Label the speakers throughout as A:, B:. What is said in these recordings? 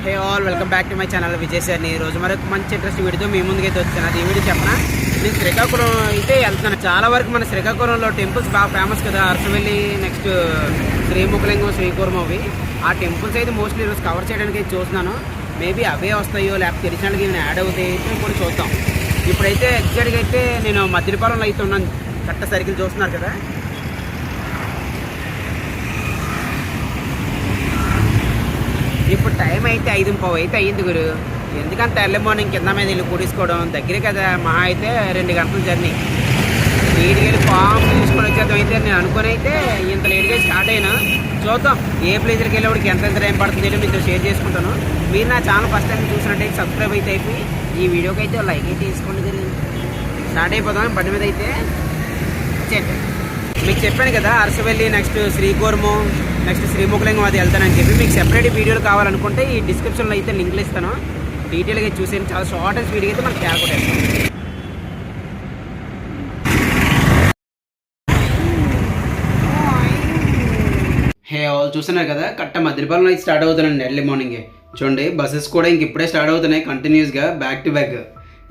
A: Hey all welcome back to my channel Vijay సార్ని. ఈరోజు మరొక మంచి ఇంట్రెస్టింగ్ వీడియోతో మీ ముందుకైతే వచ్చాను. అది ఈ వీడియో చెప్పనా, నేను శ్రీకాకుళం అయితే వెళ్తున్నాను. చాలా వరకు మన శ్రీకాకుళంలో టెంపుల్స్ బాగా ఫేమస్ కదా, అరసవెల్లి, నెక్స్ట్ శ్రీముఖలింగం, శ్రీకూర్మం. అవి ఆ టెంపుల్స్ అయితే మోస్ట్లీ ఈరోజు కవర్ చేయడానికి అయితే చూస్తున్నాను. మేబీ అవే వస్తాయో లేకపోతే తెలిసినకి ఏమైనా యాడ్ అవుతాయి అయితే కూడా చూద్దాం. ఇప్పుడైతే ఎగ్జాక్ట్గా అయితే నేను మద్దిలపాలెంలో అయితే ఉన్నాను. కరెక్ట్ సర్కిల్ చూస్తున్నారు కదా. ఇప్పుడు టైం అయితే 5:15 అయితే అయ్యింది గురు. ఎందుకంటే ఎర్లీ మార్నింగ్ కింద మీద వెళ్ళి కూడీసుకోవడం దగ్గరే కదా, మహా అయితే 2 గంటల జర్నీ. లేట్గా వెళ్ళి ఫామ్ తీసుకొని వచ్చేద్దాం అయితే నేను అనుకుని అయితే ఇంత లేట్గా స్టార్ట్ అయినా. చూద్దాం ఏ ప్లేస్కి వెళ్ళేవాడికి ఎంత టైం పడుతుంది మీతో షేర్ చేసుకుంటాను. మీరు నా ఛానల్ ఫస్ట్ టైం చూసినట్టయితే సబ్స్క్రైబ్ అయితే అయిపోయి ఈ వీడియోకి అయితే లైక్ అయితే తీసుకోండి. జరిగింది స్టార్ట్ అయిపోదాం. బండి మీద అయితే మీకు చెప్పాను కదా, అరసవెల్లి, నెక్స్ట్ శ్రీకూర్మం, నెక్స్ట్ శ్రీముఖలింగం అది వెళ్తానని చెప్పి. మీకు సెపరేట్ వీడియోలు కావాలనుకుంటే ఈ డిస్క్రిప్షన్లో అయితే లింక్లు ఇస్తాను. డీటెయిల్గా చూసేయండి. చాలా షార్ట్ అండ్ స్పీడ్గా అయితే మనకి తేరకొట్టేస్తాం. హే ఆల్ చూస్తున్నారు కదా, కరెక్ట్ మద్దిలపాలెంలో అయితే స్టార్ట్ అవుతానండి ఎర్లీ మార్నింగే. చూడండి బస్సెస్ కూడా ఇంక ఇప్పుడే స్టార్ట్ అవుతున్నాయి కంటిన్యూస్గా బ్యాక్ టు బ్యాక్.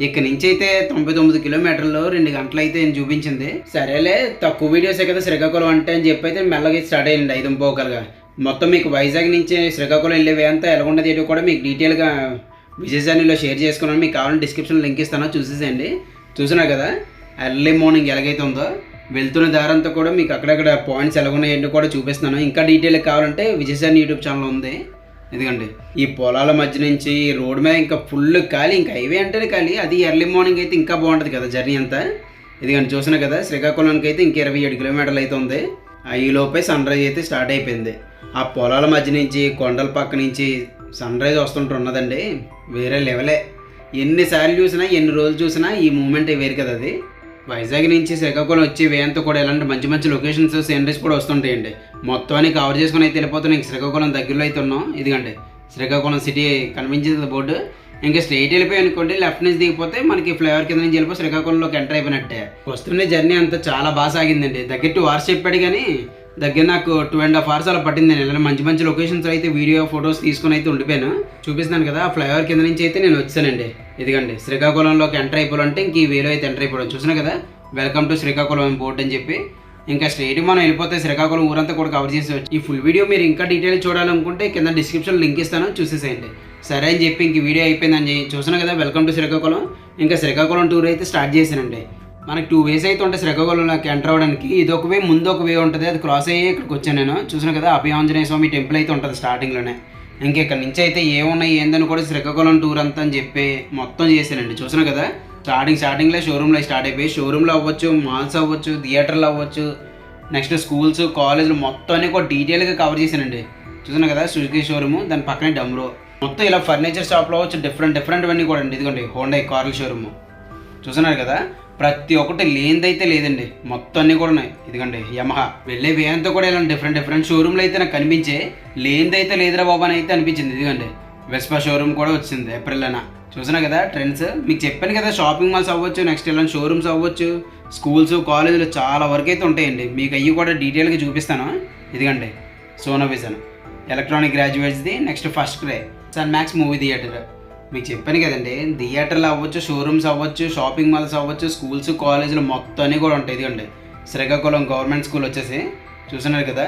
A: ఇక్కడ నుంచి అయితే 99 కిలోమీటర్లు 2 గంటలు అయితే చూపించింది. సరేలే తక్కువ వీడియోసే కదా శ్రీకాకుళం అంటే అని చెప్పి అయితే మెల్లగా స్టార్ట్ అయ్యింది 5:15. మొత్తం మీకు వైజాగ్ నుంచి శ్రీకాకుళం వెళ్ళేవి అంతా ఎలాగుండదు ఏంటో కూడా మీకు డీటెయిల్గా విజయ్ సార్నిలో షేర్ చేసుకున్నాను. మీకు కావాలంటే డిస్క్రిప్షన్లో లింక్ ఇస్తాను, చూసేసేయండి. చూసినా కదా ఎర్లీ మార్నింగ్ ఎలాగైతే ఉందో వెళ్తున్న దారంతా కూడా మీకు అక్కడక్కడ పాయింట్స్ ఎలాగున్నాయంటో కూడా చూపిస్తున్నాను. ఇంకా డీటెయిల్గా కావాలంటే విజయ్ సార్ని యూట్యూబ్ ఛానల్ ఉంది. ఎందుకంటే ఈ పొలాల మధ్య నుంచి రోడ్ మీద ఇంకా ఫుల్ ఖాళీ, ఇంకా హైవే అంటేనే ఖాళీ. అది ఎర్లీ మార్నింగ్ అయితే ఇంకా బాగుంటుంది కదా జర్నీ అంతా. ఎందుకంటే చూసినా కదా శ్రీకాకుళానికి అయితే ఇంకా 27 కిలోమీటర్లు అయితే ఉంది. ఈలోపే సన్ రైజ్ అయితే స్టార్ట్ అయిపోయింది. ఆ పొలాల మధ్య నుంచి కొండల పక్క నుంచి సన్ రైజ్ వస్తుంటున్నదండి, వేరే లెవెలే. ఎన్నిసార్లు చూసినా ఎన్ని రోజులు చూసినా ఈ మూమెంట్ వేరు కదా. అది వైజాగ్ నుంచి శ్రీకాకుళం వచ్చి వేయంతో కూడా ఇలాంటి మంచి మంచి లొకేషన్స్ సీనరీస్ కూడా వస్తుంటాయండి. మొత్తం అన్ని కవర్ చేసుకుని అయితే వెళ్ళిపోతున్నాం. ఇంక శ్రీకాకుళం దగ్గరలో అయితే ఉన్నాం. ఇదిగండి శ్రీకాకుళం సిటీ కనిపించింది బోర్డు. ఇంకా స్ట్రైట్ వెళ్ళిపోయి అనుకోండి, లెఫ్ట్ నుంచి దిగిపోతే మనకి ఫ్లైఓవర్ కింద నుంచి వెళ్ళిపోయి శ్రీకాకుళంలోకి ఎంటర్ అయిపోయినట్టే. వస్తున్న జర్నీ అంతా చాలా బాగా సాగిందండి. దగ్గర 2 hours చెప్పాడు కానీ దగ్గర నాకు 2.5 hours అలా పట్టిందండి. ఇలా మంచి మంచి లొకేషన్స్ అయితే వీడియో ఫొటోస్ తీసుకుని అయితే ఉండిపోయాను. చూపిస్తున్నాను కదా, ఆ ఫ్లైఓవర్ కింద నుంచి అయితే నేను వచ్చానండి. ఇదిగండి శ్రీకాకుళంలోకి ఎంటర్ అయిపోవాలంటే ఇంక ఈ వేలో అయితే ఎంటర్ అయిపోవడం. చూసినా కదా, వెల్కమ్ టు శ్రీకాకుళం బోర్డు అని చెప్పి. ఇంకా స్ట్రైట్ మనం వెళ్ళిపోతే శ్రీకాకుళం ఊరంతా కూడా కవర్ చేసేవచ్చు. ఈ ఫుల్ వీడియో మీరు ఇంకా డీటెయిల్ చూడాలనుకుంటే కింద డిస్క్రిప్షన్ లింక్ ఇస్తాను, చూసేసేయండి. సరే అని చెప్పి ఇంక వీడియో అయిపోయిందని చూసినా కదా, వెల్కమ్ టు శ్రీకాకుళం. ఇంకా శ్రీకాకుళం టూర్ అయితే స్టార్ట్ చేశానండి. మనకి 2 ways అయితే ఉంటాయి శ్రీకాకుళంలోకి ఎంటర్ అవ్వడానికి. ఇది ఒక వే, ముందు ఒక వే ఉంటుంది. అది క్రాస్ అయ్యి ఇక్కడికి వచ్చాను నేను. చూసినా కదా, అభయ ఆంజనేయ స్వామి టెంపుల్ అయితే ఉంటుంది స్టార్టింగ్లోనే. ఇంకా ఇక్కడ నుంచి అయితే ఏమున్నాయి ఏందని కూడా శ్రీకాకుళం టూర్ అంతా అని చెప్పి మొత్తం చేశానండి. చూసినా కదా, స్టార్టింగ్లో షోరూమ్లో స్టార్ట్ అయిపోయి, షోరూమ్లో అవ్వచ్చు, మాల్స్ అవ్వచ్చు, థియేటర్లు అవ్వచ్చు, నెక్స్ట్ స్కూల్స్, కాలేజీలు మొత్తం అన్ని కూడా డీటెయిల్గా కవర్ చేశానండి. చూసినా కదా, సుజుకి షోరూము, దాని పక్కనే డమ్రో, మొత్తం ఇలా ఫర్నిచర్ షాప్లో వచ్చి డిఫరెంట్ అన్నీ కూడా అండి. ఇదిగోండి హోండా కార్ల షోరూము. చూస్తున్నారు కదా, ప్రతి ఒక్కటి లేనిదైతే లేదండి, మొత్తం అన్నీ కూడా ఉన్నాయి. ఇదిగండి యమహా. వెళ్ళే వేయంతో కూడా ఇలా డిఫరెంట్ షోరూమ్లు అయితే నాకు కనిపించే, లేనిదైతే లేదురా బాబు అని అయితే అనిపించింది. ఇదిగండి వెస్పా షోరూమ్ కూడా వచ్చింది ఏప్రిల్లోన. చూసినా కదా ట్రెండ్స్. మీకు చెప్పాను కదా, షాపింగ్ మాల్స్ అవ్వచ్చు, నెక్స్ట్ ఇలాంటి షోరూమ్స్ అవ్వచ్చు, స్కూల్స్, కాలేజీలు చాలా వరకు అయితే ఉంటాయండి. మీకు అవి కూడా డీటెయిల్గా చూపిస్తాను. ఇదిగండి సోనో విజన్ ఎలక్ట్రానిక్ గ్రాడ్యుయేట్స్ది, next FirstCry, Sun Max movie theatre. మీకు చెప్పాను కదండి, థియేటర్లు అవ్వచ్చు, షోరూమ్స్ అవ్వచ్చు, షాపింగ్ మాల్స్ అవ్వచ్చు, స్కూల్స్, కాలేజీలు మొత్తం అన్నీ కూడా ఉంటాయి. ఇదిగండి శ్రీకాకుళం గవర్నమెంట్ స్కూల్ వచ్చేసి. చూస్తున్నారు కదా,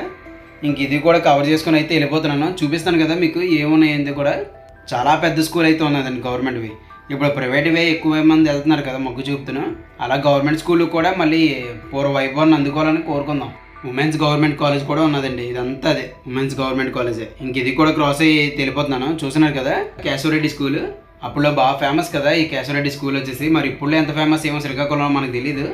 A: ఇంక ఇది కూడా కవర్ చేసుకుని అయితే వెళ్ళిపోతున్నాను. చూపిస్తాను కదా మీకు ఏమున్నాయి కూడా. చాలా పెద్ద స్కూల్ అయితే ఉన్నదండి గవర్నమెంట్వి. ఇప్పుడు ప్రైవేట్వే ఎక్కువ మంది వెళ్తున్నారు కదా మొగ్గు చూపుతున్నాను. అలా గవర్నమెంట్ స్కూల్ కూడా మళ్ళీ పూర్వ వైభవాన్ని అందుకోవాలని కోరుకుందాం. ఉమెన్స్ గవర్నమెంట్ కాలేజ్ కూడా ఉన్నదండి. ఇదంతా అదే ఉమెన్స్ గవర్నమెంట్ కాలేజే. ఇంక ఇది కూడా క్రాస్ అయ్యి వెళ్ళిపోతున్నాను. చూస్తున్నారు కదా, కేశవరెడ్డి స్కూల్ అప్పుడులో బాగా ఫేమస్ కదా ఈ కేశవరెడ్డి స్కూల్ వచ్చేసి. మరి ఇప్పుడు ఎంత ఫేమస్ ఏమో శ్రీకాకుళంలో మనకు తెలియదు.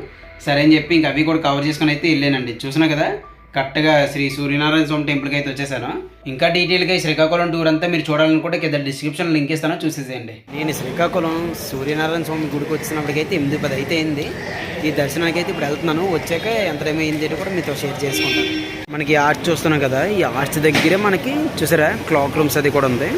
A: సరే అని చెప్పి ఇంక అవి కూడా కవర్ చేసుకుని అయితే వెళ్ళానండి. చూసినా కదా, కరెక్ట్గా శ్రీ సూర్యనారాయణ స్వామి టెంపుల్కి అయితే వచ్చేసాను. ఇంకా డీటెయిల్గా ఈ శ్రీకాకుళం టూర్ అంతా మీరు చూడాలనుకుంటే కింద డిస్క్రిప్షన్ లింక్ ఇస్తాను, చూసేసేయండి. నేను శ్రీకాకుళం సూర్యనారాయణ స్వామి గుడికి వచ్చినప్పటికైతే 8:10 అయితే అయింది. ఈ దర్శనానికి అయితే ఇప్పుడు వెళ్తున్నాను. వచ్చాక ఎంత టైం అయింది కూడా మీతో షేర్ చేసుకుంటాను. మనకి ఆర్చ్ చూస్తున్నాం కదా, ఈ ఆర్చ్ దగ్గరే మనకి చూసారా క్లాక్ రూమ్స్ అది కూడా ఉంది.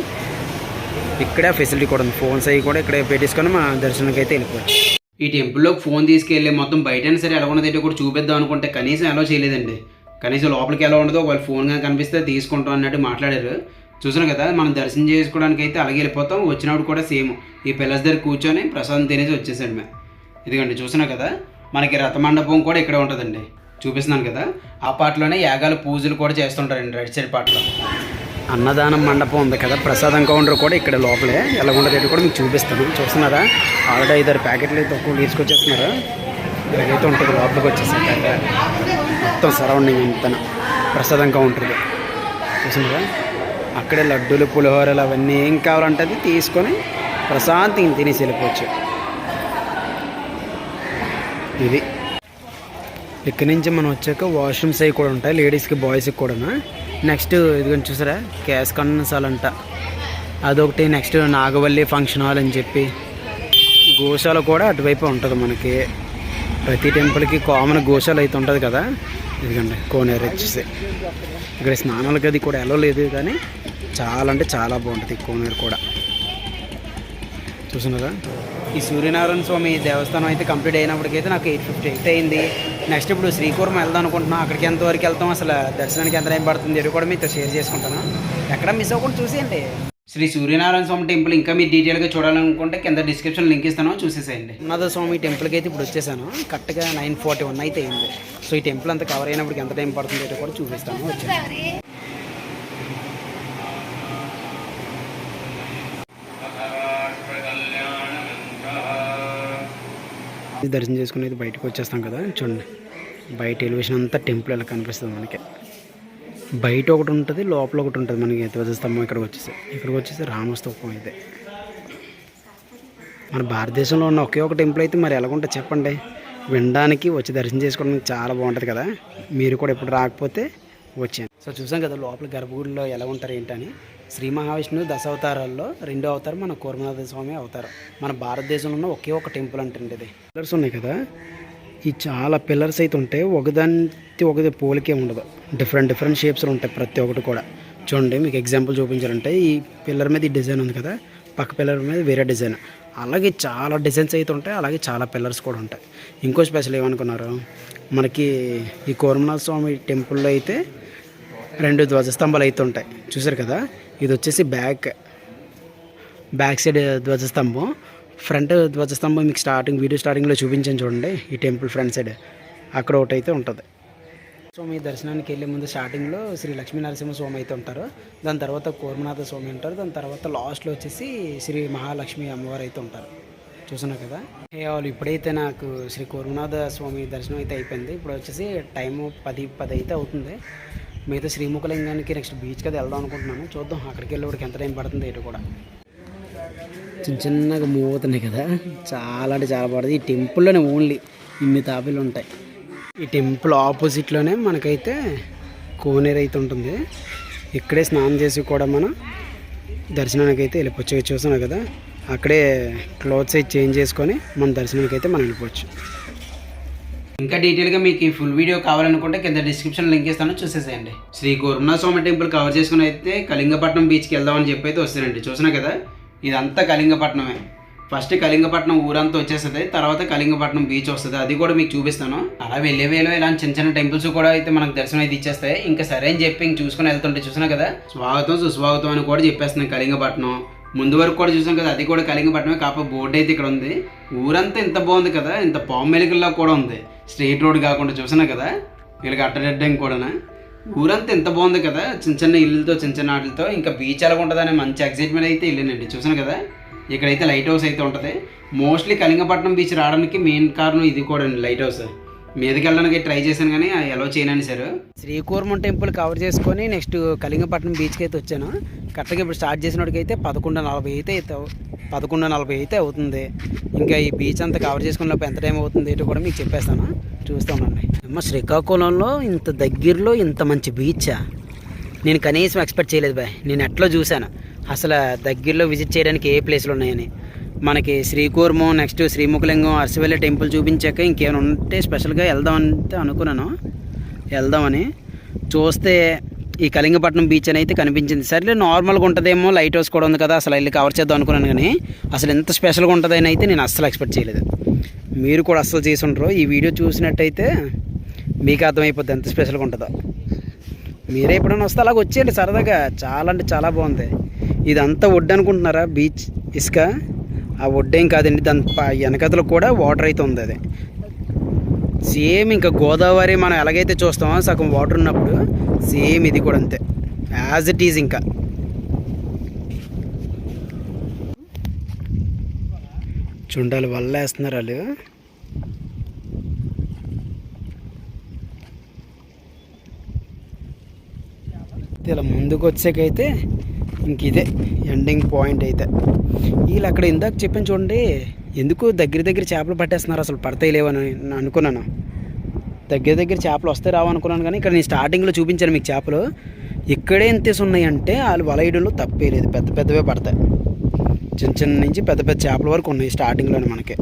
A: ఇక్కడే ఫెసిలిటీ కూడా ఉంది. ఫోన్స్ అవి కూడా ఇక్కడే పెట్టేసుకొని మా దర్శనానికి అయితే వెళ్ళిపోవచ్చు. ఈ టెంపుల్లోకి ఫోన్ తీసుకెళ్ళి మొత్తం బయటైనా సరే ఎలా ఉన్నది కూడా చూపిద్దాం అనుకుంటే కనీసం ఎలా చేయలేదండి. కనీసం లోపలికి ఎలా ఉండదో వాళ్ళు ఫోన్గా కనిపిస్తే తీసుకుంటాం అన్నట్టు మాట్లాడారు. చూసాను కదా, మనం దర్శనం చేసుకోవడానికి అయితే అలాగే వెళ్ళిపోతాం. వచ్చినప్పుడు కూడా సేమ్ ఈ పిల్లర్స్ దగ్గర కూర్చొని ప్రసాదం తినేసి వచ్చేసాడు మేము. ఇదిగోండి చూసినా కదా, మనకి రథమండపం కూడా ఇక్కడే ఉంటుందండి. చూపిస్తున్నాను కదా, ఆ పాటలోనే యాగాలు పూజలు కూడా చేస్తుంటారండి రైట్ సైడ్ పాటలో. అన్నదానం మండపం ఉంది కదా, ప్రసాదం కౌంటర్ కూడా ఇక్కడ లోపలే. ఎలా ఉండదు కూడా మీకు చూపిస్తాను. చూస్తున్నారా, ఆల్రెడీ 5-6 ప్యాకెట్లు అయితే ఒక్కరు తీసుకొచ్చేస్తున్నారు. ఇలాగైతే ఉంటుంది లోపలికి వచ్చేసాక మొత్తం సరౌండింగ్ అంతా ప్రసాదం కౌంటర్గా. చూసినారా, అక్కడే లడ్డూలు పులిహోరలు అవన్నీ ఏం కావాలంటే అది తీసుకొని ప్రశాంతంగా తినేసి వెళ్ళిపోవచ్చు. ఇది ఇక్కడి నుంచి మనం వచ్చాక వాష్రూమ్స్ అవి కూడా ఉంటాయి, లేడీస్కి బాయ్స్కి కూడా. నెక్స్ట్ ఇదిగోని చూసారా, క్యాష్ కన్సాల్ అంట అదొకటి. నెక్స్ట్ నాగవల్లి ఫంక్షన్ హాల్ అని చెప్పి గోశాల కూడా అటువైపు ఉంటుంది మనకి. ప్రతి టెంపుల్కి కామన్ గోశాల అయితే ఉంటుంది కదా. ఇదిగండి కోనేరు వచ్చేసి ఇక్కడ స్నానాలకి అది కూడా ఎలా లేదు, కానీ చాలా అంటే చాలా బాగుంటుంది కోనేరు కూడా. చూసినారా, ఈ సూర్యనారాయణ స్వామి దేవస్థానం అయితే కంప్లీట్ అయినప్పటికైతే నాకు 8:58 అయింది. నెక్స్ట్ ఇప్పుడు శ్రీకూర్మం వెళ్దాం అనుకుంటున్నాను. అక్కడికి ఎంతవరకు వెళ్తాం, అసలు దర్శనానికి ఎంత టైం పడుతుంది ఇది కూడా మీతో షేర్ చేసుకుంటాను. ఎక్కడ మిస్ అవ్వకుండా చూసేయండి. శ్రీ సూర్యనారాయణ స్వామి టెంపుల్ ఇంకా మీరు డీటెయిల్గా చూడాలనుకుంటే కింద డిస్క్రిప్షన్ లింక్ ఇస్తాను, చూసేసేయండి. అన్నద స్వామి టెంపుల్కి అయితే ఇప్పుడు వచ్చేసాను. కరెక్ట్గా 9:41 అయితే అయింది. సో ఈ టెంపుల్ అంతా కవర్ అయినప్పటికి ఎంత టైం పడుతుంది అయితే కూడా చూపిస్తాను. వచ్చాను దర్శనం చేసుకుని అయితే బయటకు వచ్చేస్తాం కదా. చూడండి, బయట ఎలివేషన్ అంతా టెంపుల్ ఎలా కనిపిస్తుంది మనకి. బయట ఒకటి ఉంటుంది, లోపల ఒకటి ఉంటుంది మనకి. ధ్వజస్తంభం ఇక్కడికి వచ్చేసి రామస్తూపం అయితే. మన భారతదేశంలో ఉన్న ఒకే ఒక టెంపుల్ అయితే మరి ఎలాగుంటుంది చెప్పండి. వినడానికి వచ్చి దర్శనం చేసుకోవడానికి చాలా బాగుంటుంది కదా. మీరు కూడా ఎప్పుడు రాకపోతే వచ్చాను. సో చూసాం కదా లోపల గర్భగుడిలో ఎలా ఉంటారు ఏంటని. శ్రీ మహావిష్ణువు 10 అవతారాల్లో 2వ అవతారం మన కూర్మనాథ స్వామి అవతారం. మన భారతదేశంలో ఉన్న ఒకే ఒక టెంపుల్ అంటే ఇది. పిల్లర్స్ ఉన్నాయి కదా, ఈ చాలా పిల్లర్స్ అయితే ఉంటాయి. ఒకది పోలికే ఉండదు. డిఫరెంట్ షేప్స్లో ఉంటాయి ప్రతి ఒక్కటి కూడా. చూడండి, మీకు ఎగ్జాంపుల్ చూపించాలంటే ఈ పిల్లర్ మీద ఈ డిజైన్ ఉంది కదా, పక్క పిల్లర్ మీద వేరే డిజైన్. అలాగే చాలా డిజైన్స్ అయితే ఉంటాయి, అలాగే చాలా పిల్లర్స్ కూడా ఉంటాయి. ఇంకో స్పెషల్ ఏమనుకున్నారు, మనకి ఈ కూర్మనాథ స్వామి టెంపుల్లో అయితే 2 ధ్వజస్తంభాలు అయితే ఉంటాయి. చూసారు కదా, ఇది వచ్చేసి బ్యాక్ సైడ్ ధ్వజస్తంభం. ఫ్రంట్ ధ్వజస్తంభం మీకు వీడియో స్టార్టింగ్లో చూపించాను చూడండి. ఈ టెంపుల్ ఫ్రంట్ సైడ్ అక్కడ ఒకటి అయితే ఉంటుంది. సో మీ దర్శనానికి వెళ్ళే ముందు స్టార్టింగ్లో శ్రీ లక్ష్మీ నరసింహ స్వామి అయితే ఉంటారు. దాని తర్వాత కూర్మనాథ స్వామి ఉంటారు. దాని తర్వాత లాస్ట్లో వచ్చేసి శ్రీ మహాలక్ష్మి అమ్మవారు అయితే ఉంటారు. చూస్తున్నారు కదా. వాళ్ళు ఇప్పుడైతే నాకు శ్రీ కూర్మనాథ స్వామి దర్శనం అయితే అయిపోయింది. ఇప్పుడు వచ్చేసి టైము 10:10 అయితే అవుతుంది. మిగతా శ్రీముఖలింగానికి నెక్స్ట్ బీచ్కి అది వెళ్దాం అనుకుంటున్నాను. చూద్దాం అక్కడికి వెళ్ళేవాడికి ఎంత టైం పడుతుంది ఇటు కూడా. చిన్నగా మూవ్ అవుతున్నాయి కదా, చాలా అంటే చాలా బాగుంటుంది. ఈ టెంపుల్లోనే ఓన్లీ ఇన్ని తాబేలు ఉంటాయి. ఈ టెంపుల్ ఆపోజిట్లోనే మనకైతే కోనేరు అయితే ఉంటుంది. ఇక్కడే స్నానం చేసి కూడా మనం దర్శనానికి అయితే వెళ్ళిపోవచ్చు. చూస్తున్నాం కదా, అక్కడే క్లోత్స్ అయితే చేంజ్ చేసుకొని మన దర్శనానికి అయితే మనం వెళ్ళిపోవచ్చు. ఇంకా డీటెయిల్గా మీకు ఈ ఫుల్ వీడియో కావాలనుకుంటే కింద డిస్క్రిప్షన్ లింక్ ఇస్తాను, చూసేసేయండి. శ్రీ కూర్మనాథ స్వామి టెంపుల్ కవర్ చేసుకుని అయితే కళింగపట్నం బీచ్కి వెళ్దామని చెప్పి అయితే వస్తానండి. చూసినా కదా, ఇదంతా కళింగపట్నమే. ఫస్ట్ కళింగపట్నం ఊరంతా వచ్చేస్తుంది, తర్వాత కళింగపట్నం బీచ్ వస్తుంది. అది కూడా మీకు చూపిస్తాను. అలా వేలో ఇలాంటి చిన్న టెంపుల్స్ కూడా అయితే మనకు దర్శనం అయితే ఇచ్చేస్తాయి. ఇంకా సరే అని చెప్పి ఇంక చూసుకుని వెళ్తుంటే చూసినా కదా, స్వాగతం సుస్వాగతం అని కూడా చెప్పేస్తున్నాను కళింగపట్నం. ముందు వరకు కూడా చూసాం కదా, అది కూడా కళింగపట్నమే. కాకపోతే బోర్డు అయితే ఇక్కడ ఉంది. ఊరంతా ఇంత బాగుంది కదా, ఇంత పాము మెలికల్లా కూడా ఉంది. స్ట్రైట్ రోడ్ కాకుండా చూసినా కదా, వీళ్ళకి అట్టడడ్డం కూడా. ఊరంతా ఎంత బాగుంది కదా, చిన్న ఇల్లుతో చిన్న వాటితో. ఇంకా బీచ్ ఎలా ఉంటుందని మంచి ఎక్సైట్మెంట్ అయితే వెళ్ళినండి. చూసాను కదా, ఇక్కడైతే లైట్ హౌస్ అయితే ఉంటుంది. మోస్ట్లీ కళింగపట్నం బీచ్ రావడానికి మెయిన్ కారణం ఇది కూడా అండి, లైట్ హౌస్. మీదకి వెళ్ళడానికి ట్రై చేశాను కానీ ఎలా చేయనని సార్. శ్రీకూర్మం టెంపుల్ కవర్ చేసుకొని నెక్స్ట్ కళింగపట్నం బీచ్కి అయితే వచ్చాను. కరెక్ట్గా ఇప్పుడు స్టార్ట్ చేసినోడికి అయితే 11:40 అయితే అవుతుంది. ఇంకా ఈ బీచ్ అంతా కవర్ చేసుకున్నప్పుడు ఎంత టైం అవుతుంది ఏంటో కూడా మీకు చెప్పేస్తాను, చూస్తామండి. అమ్మ, శ్రీకాకుళంలో ఇంత దగ్గరలో ఇంత మంచి బీచా నేను కనీసం ఎక్స్పెక్ట్ చేయలేదు బాయ్. నేను ఎట్లా చూశాను అసలు దగ్గరలో విజిట్ చేయడానికి ఏ ప్లేస్లు ఉన్నాయని. మనకి శ్రీకూర్మం నెక్స్ట్ శ్రీముఖలింగం అరసవెల్లి టెంపుల్ చూపించాక ఇంకేమైనా ఉంటే స్పెషల్గా వెళ్దామంటే అనుకున్నాను. వెళ్దామని చూస్తే ఈ కళింగపట్నం బీచ్ అని అయితే కనిపించింది. సరే నార్మల్గా ఉంటుందేమో, లైట్ హౌస్ కూడా ఉంది కదా, అసలు వెళ్ళి కవర్ చేద్దాం అనుకున్నాను. కానీ అసలు ఎంత స్పెషల్గా ఉంటుందని అయితే నేను అస్సలు ఎక్స్పెక్ట్ చేయలేదు. మీరు కూడా అస్సలు చేసి ఉంటారు. ఈ వీడియో చూసినట్టయితే మీకు అర్థమైపోద్ది ఎంత స్పెషల్గా ఉంటుందో. మీరే ఎప్పుడైనా వస్తే అలాగ వచ్చేయండి సరదాగా. చాలా అంటే చాలా బాగుంది. ఇదంతా ఒడ్డు అనుకుంటున్నారా, బీచ్ ఇసుక. ఆ ఒడ్డేం కాదండి, దాని వెనకతలో కూడా వాటర్ అయితే ఉంది. అది సేమ్ ఇంకా గోదావరి మనం ఎలాగైతే చూస్తామో సగం వాటర్ ఉన్నప్పుడు సేమ్ ఇది కూడా అంతే, యాజ్ ఇట్ ఈజ్. ఇంకా చుండాలు వల్ల వేస్తున్నారు వాళ్ళు. ఇలా ముందుకు వచ్చాకైతే ఇంక ఇదే ఎండింగ్ పాయింట్ అయితే. వీళ్ళు అక్కడ ఇందాక చెప్పాను చూడండి, ఎందుకు దగ్గర దగ్గర చేపలు పట్టేస్తున్నారు, అసలు పడతాయి లేవని అనుకున్నాను. దగ్గర చేపలు వస్తే రావు అనుకున్నాను, కానీ ఇక్కడ నేను స్టార్టింగ్లో చూపించాను మీకు చేపలు. ఇక్కడే ఎంతేసి ఉన్నాయంటే వాళ్ళు వలయడంలో తప్పే లేదు, పెద్ద పెద్దవే పడతాయి. చిన్న చిన్న నుంచి పెద్ద పెద్ద చేపల వరకు ఉన్నాయి స్టార్టింగ్లోనే మనకి.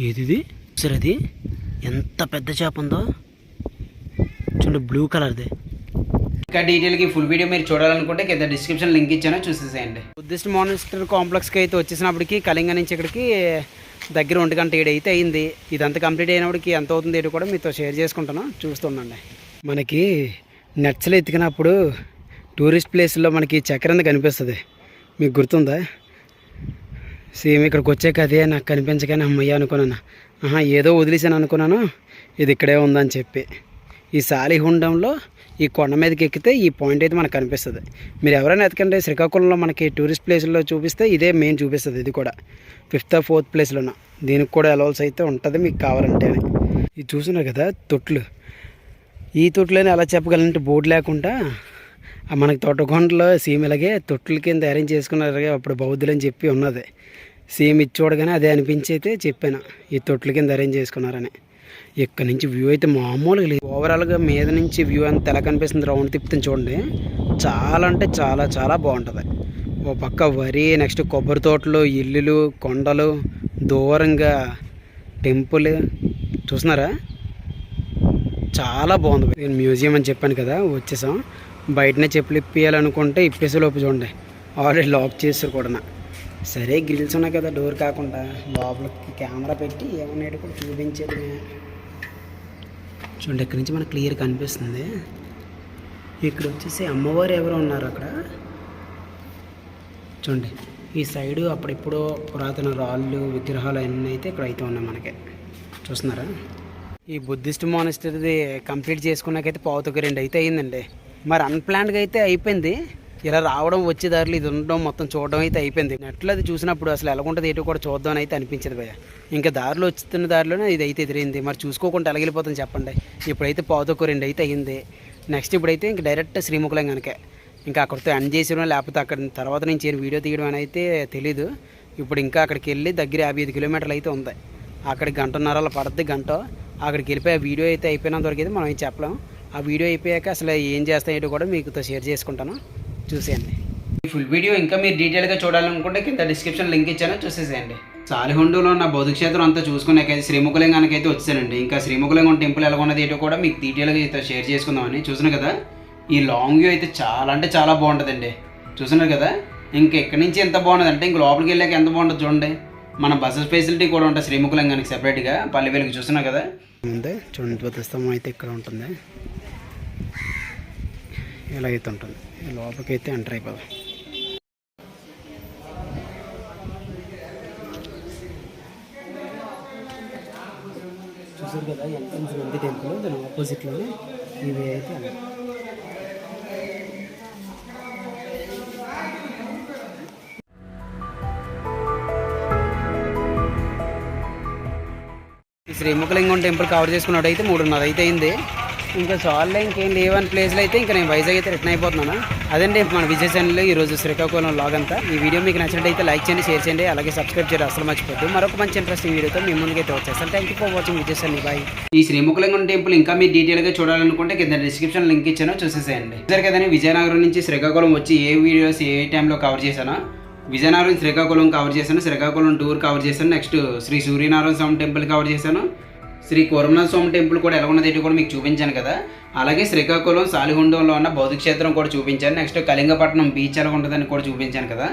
A: ఏది సరే, అది ఎంత పెద్ద చేప ఉందో చూడండి, బ్లూ కలర్ది. ఇంకా డీటెయిల్కి ఫుల్ వీడియో మీరు చూడాలనుకుంటే కింద డిస్క్రిప్షన్ లింక్ ఇచ్చానో చూసేసేయండి. బుద్ధిస్ట్ మానిస్టర్ కాంప్లెక్స్కి అయితే వచ్చేసినప్పటికి కళింగ నుంచి ఇక్కడికి దగ్గర 1:07 అయితే అయింది. ఇదంతా కంప్లీట్ అయినప్పటికి ఎంత అవుతుంది ఏంటో కూడా మీతో షేర్ చేసుకుంటాను, చూస్తుండండి. మనకి నెట్స్లో ఎత్తికినప్పుడు టూరిస్ట్ ప్లేస్లో మనకి చక్రంద కనిపిస్తుంది, మీకు గుర్తుందా? సేమ్ ఇక్కడికి వచ్చాక అదే నాకు కనిపించగానే అమ్మయ్య అనుకున్నాను. ఏదో వదిలేసాను అనుకున్నాను, ఇది ఇక్కడే ఉందని చెప్పి. ఈ సాలిహుండంలో ఈ కొండ మీదకి ఎక్కితే ఈ పాయింట్ అయితే మనకు కనిపిస్తుంది. మీరు ఎవరైనా ఎతకండి, శ్రీకాకుళంలో మనకి టూరిస్ట్ ప్లేస్లో చూపిస్తే ఇదే మెయిన్ చూపిస్తుంది. ఇది కూడా 5th or 4th ప్లేస్లోన. దీనికి కూడా అలౌల్స్ అయితే ఉంటుంది మీకు కావాలంటే. ఇది చూస్తున్నారు కదా తొట్లు, ఈ తొట్లని ఎలా చెప్పగలంటే బోర్డు లేకుండా మనకి తోటకొండలో సేమ్ ఇలాగే తొట్ల కింద అరేంజ్ చేసుకున్నారు అప్పుడు బౌద్ధులు అని చెప్పి ఉన్నది. సేమ్ ఇది చూడగానే అదే అనిపించి అయితే చెప్పాను, ఈ తొట్ల కింద అరేంజ్ చేసుకున్నారని. ఇక్కడ నుంచి వ్యూ అయితే మామూలుగా లేదు. ఓవరాల్గా మీద నుంచి వ్యూ అంత ఎలా కనిపిస్తుంది, రౌండ్ తిప్పుతుంది చూడండి, చాలా అంటే చాలా చాలా బాగుంటుంది. ఓ పక్క వరి, నెక్స్ట్ కొబ్బరి తోటలు, ఇల్లులు, కొండలు, దూరంగా టెంపుల్ చూస్తున్నారా, చాలా బాగుంది. నేను మ్యూజియం అని చెప్పాను కదా, వచ్చేసాం. బయటనే చెప్పులు ఇప్పియాలనుకుంటే ఇప్పేసే లోపు చూడండి ఆల్రెడీ లాక్ చేస్తారు కూడా. సరే గ్రిల్స్ ఉన్నాయి కదా, డోర్ కాకుండా లోపలికి కెమెరా పెట్టి ఏమన్నాడు కూడా చూపించేది చూడండి. ఇక్కడి నుంచి మనకు క్లియర్ కనిపిస్తుంది. ఇక్కడ వచ్చేసి అమ్మవారు ఎవరు ఉన్నారు అక్కడ చూడండి. ఈ సైడు అప్పుడెప్పుడో పురాతన రాళ్ళు, విగ్రహాలు అన్నీ అయితే ఇక్కడ అయితే ఉన్నాయి మనకి, చూస్తున్నారా? ఈ బుద్ధిస్ట్ మానిస్టర్ది కంప్లీట్ చేసుకున్నాకైతే 1:2 అయితే అయిందండి. మరి అన్ప్లాన్డ్గా అయితే అయిపోయింది. ఇలా రావడం, వచ్చే దారిలో ఇది ఉండడం, మొత్తం చూడడం అయితే అయిపోయింది. నెట్లో అది చూసినప్పుడు అసలు ఎలా ఉంటుంది ఏంటో కూడా చూద్దాం అయితే అనిపించదు భయ్య. ఇంకా దారిలో వస్తున్న దారిలోనే ఇది అయితే ఎదిరింది. మరి చూసుకోకుండా ఎలాగెళ్ళిపోతుంది చెప్పండి. ఇప్పుడైతే 1:2 అయితే అయింది. నెక్స్ట్ ఇప్పుడైతే ఇంక డైరెక్ట్ శ్రీముఖలం కనుక ఇంకా అక్కడితో ఎండ్ చేసిన, లేకపోతే అక్కడ తర్వాత నుంచి ఏం వీడియో తీయడం అని అయితే తెలీదు. ఇప్పుడు ఇంకా అక్కడికి వెళ్ళి దగ్గర 55 కిలోమీటర్లు అయితే ఉంది. అక్కడికి 1:30 అలా పడుతుంది, గంట. అక్కడికి వెళ్ళిపోయి ఆ వీడియో అయితే అయిపోయినంత వరకు అయితే మనం ఏం చెప్పలేం. ఆ వీడియో అయిపోయాక అసలు ఏం చేస్తాయో కూడా మీకుతో షేర్ చేసుకుంటాను, చూసేయండి. ఈ ఫుల్ వీడియో ఇంకా మీరు డీటెయిల్గా చూడాలనుకుంటే కింద డిస్క్రిప్షన్ లింక్ ఇచ్చానో చూసేసేయండి. సాలిహుండంలో ఉన్న బౌద్ధ క్షేత్రం అంతా చూసుకున్నాకైతే శ్రీముఖలింగానికి అయితే వచ్చానండి. ఇంకా శ్రీముఖలింగం టెంపుల్ ఎలా ఉన్నది ఏంటో కూడా మీకు డీటెయిల్గా అయితే షేర్ చేసుకుందామని. చూసినా కదా, ఈ లాంగ్ వ్యూ అయితే చాలా అంటే చాలా బాగుంటుందండి. చూస్తున్నారు కదా, ఇంక ఎక్కడి నుంచి ఎంత బాగుంటుంది అంటే ఇంక లోపలికి వెళ్ళాక ఎంత బాగుంటుంది చూడండి. మన బస్సెస్ ఫెసిలిటీ కూడా ఉంటుంది శ్రీముఖలింగానికి సెపరేట్గా, పల్లెవేలుకి. చూస్తున్నా కదా ఉంది చూడండి, ధ్వజస్తంభం అయితే ఇక్కడ ఉంటుంది, ఇలాగైతే ఉంటుంది. లోపలికి అయితే ఎంటర్ అయిపోదాం. చూసారు కదా ఎంట్రన్స్ ఉంది టెంపుల్, దాని ఆపోజిట్లోనే ఇవి అయితే శ్రీముఖలింగం టెంపుల్ కవర్ చేసుకున్నట్టు అయితే 3:30 అయితే అయింది. ఇంకా చాలులే, ఇంకేం లేవని ప్లేస్లో అయితే ఇంకా నేను వైజాగ్ అయితే రిటర్న్ అయిపోతున్నాను. అదండి మన విజయ్ ఛానల్లో ఈరోజు శ్రీకాకుళం లాగ్ అంతా. ఈ వీడియో మీకు నచ్చినట్టయితే లైక్ చేయండి, షేర్ చేయండి, అలాగే సబ్స్క్రైబ్ చేయడం అసలు మర్చిపోద్దు. మరొక మంచి ఇంట్రెస్టింగ్ వీడియోతో మీ ముందుకైతే వచ్చేస్తాను. Thank you for watching Vijay channel. Bye. ఈ శ్రీముఖలింగం టెంపుల్ ఇంకా మీరు డీటెయిల్గా చూడాలనుకుంటే కింద డిస్క్రిప్షన్ లింక్ ఇచ్చానో చూసేసేయండి. సరే కదండి, విజయనగరం నుంచి శ్రీకాకుళం వచ్చి ఏ వీడియోస్ ఏ టైంలో కవర్ చేశానో, విజయనగరం శ్రీకాకుళం కవర్ చేశాను, శ్రీకాకుళం టూర్ కవర్ చేశాను, next Shri Suryanarayana Swamy temple cover చేశాను, శ్రీ కోరమనాథ స్వామి టెంపుల్ కూడా ఎలా ఉన్నది కూడా మీకు చూపించాను కదా. అలాగే శ్రీకాకుళం సాలిహుండంలో ఉన్న బౌద్ధ క్షేత్రం కూడా చూపించాను. నెక్స్ట్ కళింగపట్నం బీచ్ ఎలా ఉంటుందని కూడా చూపించాను కదా.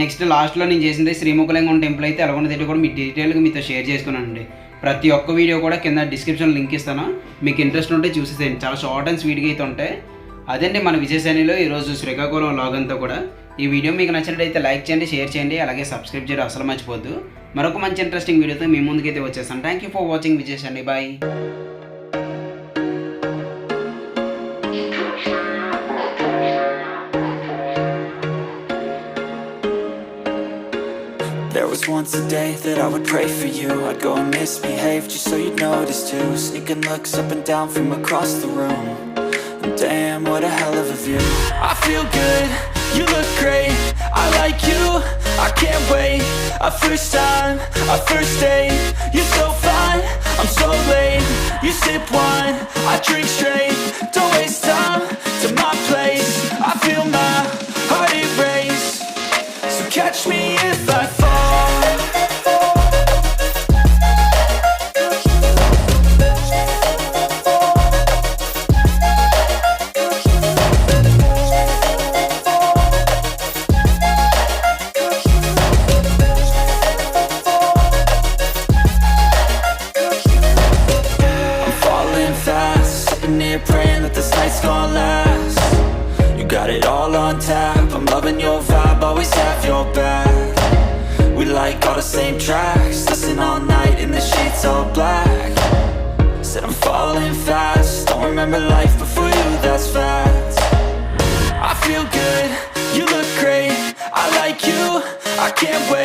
A: నెక్స్ట్ లాస్ట్లో నేను చేసింది శ్రీముఖలింగం టెంపుల్ అయితే ఎలా ఉన్నది కూడా మీ డీటెయిల్గా మీతో షేర్ చేసుకున్నానండి. ప్రతి ఒక్క వీడియో కూడా కింద డిస్క్రిప్షన్ లింక్ ఇస్తాను, మీకు ఇంట్రెస్ట్ ఉంటే చూసేసేయండి. చాలా షార్ట్ అండ్ స్వీట్గా అయితే ఉంటాయి. అదండి మన విజయసేనలో ఈరోజు శ్రీకాకుళం వ్లాగ్ అంతా కూడా. ఈ వీడియో మీకు నచ్చినట్లయితే లైక్ చేయండి, షేర్ చేయండి, అలాగే సబ్స్క్రైబ్ చేయడం అసలు మర్చిపోద్దు. మరొక మంచి ఇంట్రెస్టింగ్ వీడియోతో మీ ముందుకైతే వచ్చేస్తాను. Thank you for watching Vijayasena. Bye.
B: There was once a day that I would pray for you. I'd go and misbehave just so you'd notice too. Sneaking looks up and down from across the room. And damn, what a hell of a view. I feel good, you look great, I like you, I can't wait. A first time, a first date. You're so fine, I'm so late. You sip wine, I drink straight. Don't waste time to my place. I feel my heart erase. So catch me if I fall. Praying that this night's gonna last. You got it all on tap, I'm loving your vibe, always have your back. We like all the same tracks, listen all night in the sheets all black. Said I'm falling fast, don't remember life before you, that's facts. I feel good, you look great, I like you, I can't wait.